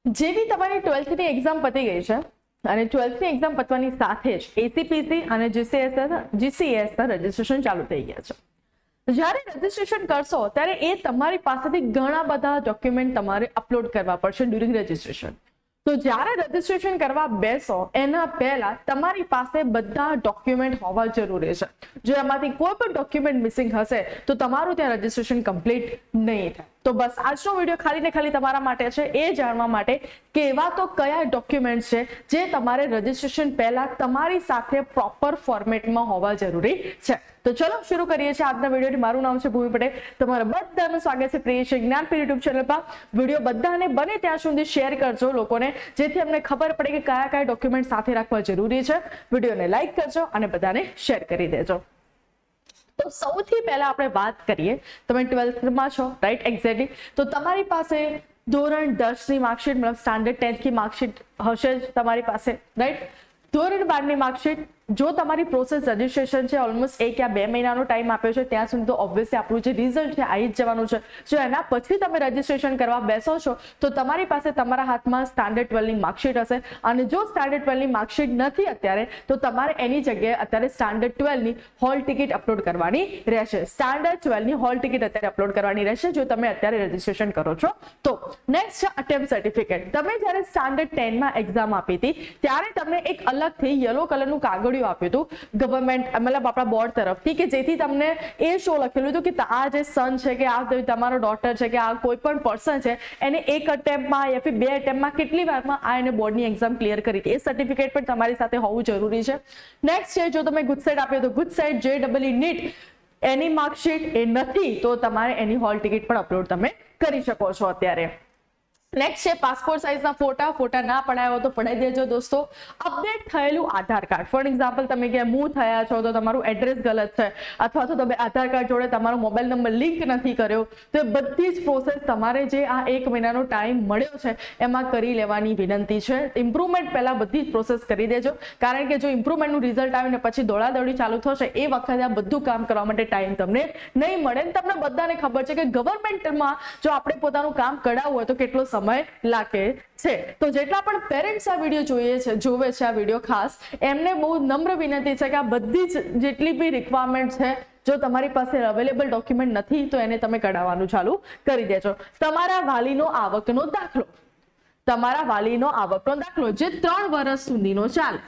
જેવી તમારી 12th ની એક્ઝામ પતી ગઈ છે અને 12th ની એક્ઝામ પતવાની સાથે જ એસીપીસી અને જીસીએસ ના રજીસ્ટ્રેશન ચાલુ થઈ ગયા છે। જ્યારે રજીસ્ટ્રેશન કરશો ત્યારે એ તમારી પાસેથી ઘણા બધા ડોક્યુમેન્ટ તમારે અપલોડ કરવા પડશે ડ્યુરિંગ રજીસ્ટ્રેશન। તો જ્યારે રજીસ્ટ્રેશન કરવા બેસો એના પહેલા તમારી પાસે બધા ડોક્યુમેન્ટ હોવા જરૂરી છે। જો એમાંથી કોઈ પણ ડોક્યુમેન્ટ મિસિંગ હશે તો તમારું ત્યાં રજીસ્ટ્રેશન કમ્પ્લીટ નહીં થાય। તો બસ આજનો વિડીયો ખાલી ને ખાલી તમારા માટે છે એ જાણવા માટે કે એવા તો કયા ડોક્યુમેન્ટ છે જે તમારે રજીસ્ટ્રેશન પહેલા તમારી સાથે પ્રોપર ફોર્મેટમાં હોવા જરૂરી છે। તો ચલો શરૂ કરીએ છીએ આજના વિડીયોની। મારું નામ છે ભૂમિ પટેલ, તમારા બધાનું સ્વાગત છે પ્રિય જ્ઞાનપીઠ યુટ્યુબ ચેનલ પર। વિડીયો બધાને બને ત્યાં સુધી શેર કરજો લોકોને, જેથી અમને ખબર પડે કે કયા કયા ડોક્યુમેન્ટ સાથે રાખવા જરૂરી છે। વિડીયોને લાઈક કરજો અને બધાને શેર કરી દેજો। તો સૌથી પહેલા આપણે વાત કરીએ, તમે 12th માં છો રાઈટ એક્ઝેક્ટલી, તો તમારી પાસે ધોરણ 10 ની માર્કશીટ મતલબ સ્ટાન્ડર્ડ 10th ની માર્કશીટ હશે જ તમારી પાસે રાઈટ। ધોરણ 12 ની માર્કશીટ, જો તમારી પ્રોસેસ રજીસ્ટ્રેશન છે ઓલમોસ્ટ 1 યા 2 મહિનાનો ટાઈમ આપ્યો છે ત્યાં સુધી તો ઓબ્વિયસલી આપણું જે રિઝલ્ટ છે આવી જ જવાનું છે। જો એના પછી તમે રજીસ્ટ્રેશન કરવા બેસો છો તો તમારી પાસે તમારા હાથમાં સ્ટાન્ડર્ડ 12 ની માર્કશીટ હશે, અને જો સ્ટાન્ડર્ડ 12 ની માર્કશીટ નથી અત્યારે તો તમારે એની જગ્યાએ અત્યારે સ્ટાન્ડર્ડ 12 ની હોલ ટિકિટ અપલોડ કરવાની રહેશે। સ્ટાન્ડર્ડ 12 ની હોલ ટિકિટ અત્યારે અપલોડ કરવાની રહેશે જો તમે અત્યારે રજીસ્ટ્રેશન કરો છો તો। નેક્સ્ટ છે અટેમ્પ્ટ સર્ટિફિકેટ। તમે જ્યારે સ્ટાન્ડર્ડ 10 માં એક્ઝામ આપી હતી ત્યારે તમને એક અલગથી યલો કલરનું કાગળ આપ્યું હતું ગવર્મેન્ટ મતલબ આપણા બોર્ડ તરફથી, કે જેથી તમને એ શો લખેલું હતું કે આ જે સન છે કે આ તમારો ડોટર છે કે આ કોઈ પણ પર્સન છે એને એક અટેમ્પ્ટમાં યા ફિર 2 અટેમ્પ્ટમાં કેટલી વારમાં આ એને બોર્ડની એક્ઝામ ક્લિયર કરી હતી, એ સર્ટિફિકેટ પણ તમારી સાથે હોવું જરૂરી છે। નેક્સ્ટ છે જો તમે ગુજસેટ આપ્યો તો ગુજસેટ JEE નીટ એની માર્કશીટ એ નથી તો તમારે એની હોલ ટિકિટ પણ અપલોડ તમે કરી શકો છો અત્યારે। નેક્સ્ટ છે પાસપોર્ટ સાઇઝના ફોટા ના પડાયો તો પડાઈ દેજો દોસ્તો। અપડેટ થયેલું આધાર કાર્ડ, ફોર એક્ઝામ્પલ તમે ક્યાં મૂવ થયા છો તો તમારું એડ્રેસ ગલત છે અથવા તો તમે આધાર કાર્ડ જોડે તમારો મોબાઈલ નંબર લિંક નથી કર્યો તો એ બધી જ પ્રોસેસ તમારે જે આ 1 મહિનાનો ટાઈમ મળ્યો છે એમાં કરી લેવાની વિનંતી છે। ઇમ્પ્રુવમેન્ટ પહેલા બધી જ પ્રોસેસ કરી દેજો, કારણ કે જો ઇમ્પ્રુવમેન્ટનું રિઝલ્ટ આવીને પછી દોડાદોડી ચાલુ થશે એ વખતે આ બધું કામ કરવા માટે ટાઈમ તમને નહીં મળે। તમને બધાને ખબર છે કે ગવર્મેન્ટમાં જો આપણે પોતાનું કામ કઢાવવું હોય તો કેટલો સમય લાગે છે। તો જેટલા પણ પેરેન્ટ્સ આ વિડીયો જોવે છે આ વિડીયો ખાસ એમને બહુ નમ્ર વિનંતી છે કે આ બધી જ જેટલી બી રિક્વાયરમેન્ટ છે જો તમારી પાસે અવેલેબલ ડોક્યુમેન્ટ નથી તો એને તમે કઢાવવાનું ચાલુ કરી દેજો। તમારા વાલીનો આવકનો દાખલો, તમારા વાલીનો આવકનો દાખલો જે 3 વર્ષ સુધીનો ચાલે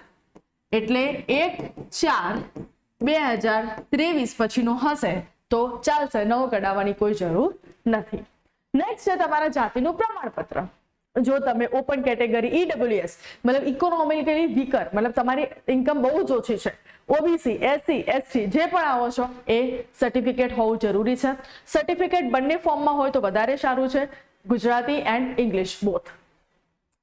એટલે 1/4/2023 પછીનો હશે તો ચાલશે, નવો કઢાવવાની કોઈ જરૂર નથી। નેક્સ્ટ છે તમારા જાતિનું પ્રમાણપત્ર। જો તમે ઓપન કેટેગરી EWS મતલબ ઇકોનોમિકલી વીકર મતલબ તમારી ઇન્કમ બહુ જ ઓછી છે, OBC SC ST જે પણ આવો છો એ સર્ટિફિકેટ હોવું જરૂરી છે। સર્ટિફિકેટ બંને ફોર્મમાં હોય તો વધારે સારું છે, Gujarati and English both.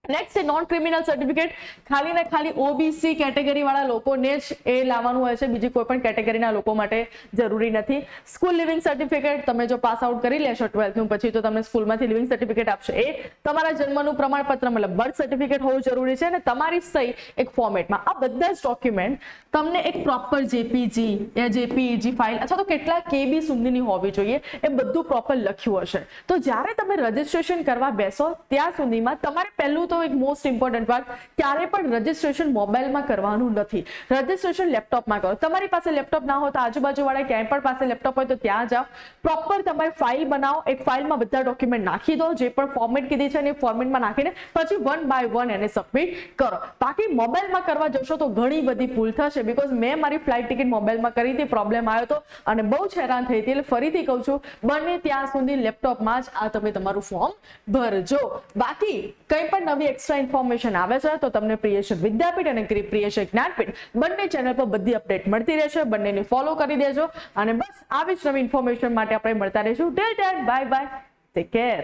Next છે નોન ક્રિમિનલ સર્ટિફિકેટ, ખાલી ને ખાલી OBC કેટેગરી વાળા લોકોને જ એ લાવવાનું હોય છે, બીજી કોઈ પણ કેટેગરીના લોકો માટે જરૂરી નથી। સ્કૂલ લિવિંગ સર્ટિફિકેટ, તમે જો પાસ આઉટ કરી લેશો 12th નું પછી તો તમને સ્કૂલમાંથી લિવિંગ સર્ટિફિકેટ આપશે, એ તમારા જન્મનું પ્રમાણપત્ર મતલબ બર્થ સર્ટિફિકેટ હોવું જરૂરી છે અને તમારી સહી એક ફોર્મેટમાં। આ બધા જ ડોક્યુમેન્ટ તમને એક પ્રોપર JPG યા JPEG ફાઇલ અથવા તો કેટલા KB સુધીની હોવી જોઈએ એ બધું પ્રોપર લખ્યું હશે। તો જ્યારે તમે રજીસ્ટ્રેશન કરવા બેસો ત્યાં સુધીમાં તમારે પહેલું તો એક મોસ્ટ ઇમ્પોર્ટન્ટ વાત, ક્યારે પણ રજીસ્ટ્રેશન મોબાઈલમાં કરવાનું નથી, રજીસ્ટ્રેશન લેપટોપમાં કરો। તમારી પાસે લેપટોપ ના હોય તો આજુબાજુ વાળા ક્યાંય પણ પાસે લેપટોપ હોય તો ત્યાં જાઓ, પ્રોપર તમારી ફાઇલ બનાવો, એક ફાઇલમાં બધા ડોક્યુમેન્ટ નાખી દો, જે પણ ફોર્મેટ કીધી છે એ ફોર્મેટમાં નાખીને પછી 1 બાય 1 એને સબમિટ કરો। બાકી મોબાઈલમાં કરવા જશો તો ઘણી બધી ભૂલ થશે, બીકોઝ મેં મારી ફ્લાઇટ ટિકિટ મોબાઈલમાં કરી હતી, પ્રોબ્લેમ આવ્યો હતો અને બહુ જ હેરાન થઈ હતી। એટલે ફરીથી કહું છું બને ત્યાં સુધી લેપટોપમાં જ આ તમે તમારું ફોર્મ ભરજો। બાકી કંઈ પણ નવી એક્સ્ટ્રા ઇન્ફોર્મેશન આવે છે તો તમને પ્રિયશ વિદ્યાપીઠ અને પ્રિયશ જ્ઞાનપીઠ બંને ચેનલ પર બધી અપડેટ મળતી રહેશે, બંનેને ફોલો કરી દેજો અને બસ આવી જ નવી ઇન્ફોર્મેશન માટે આપણે મળતા રહીશું। Till then bye bye, take care.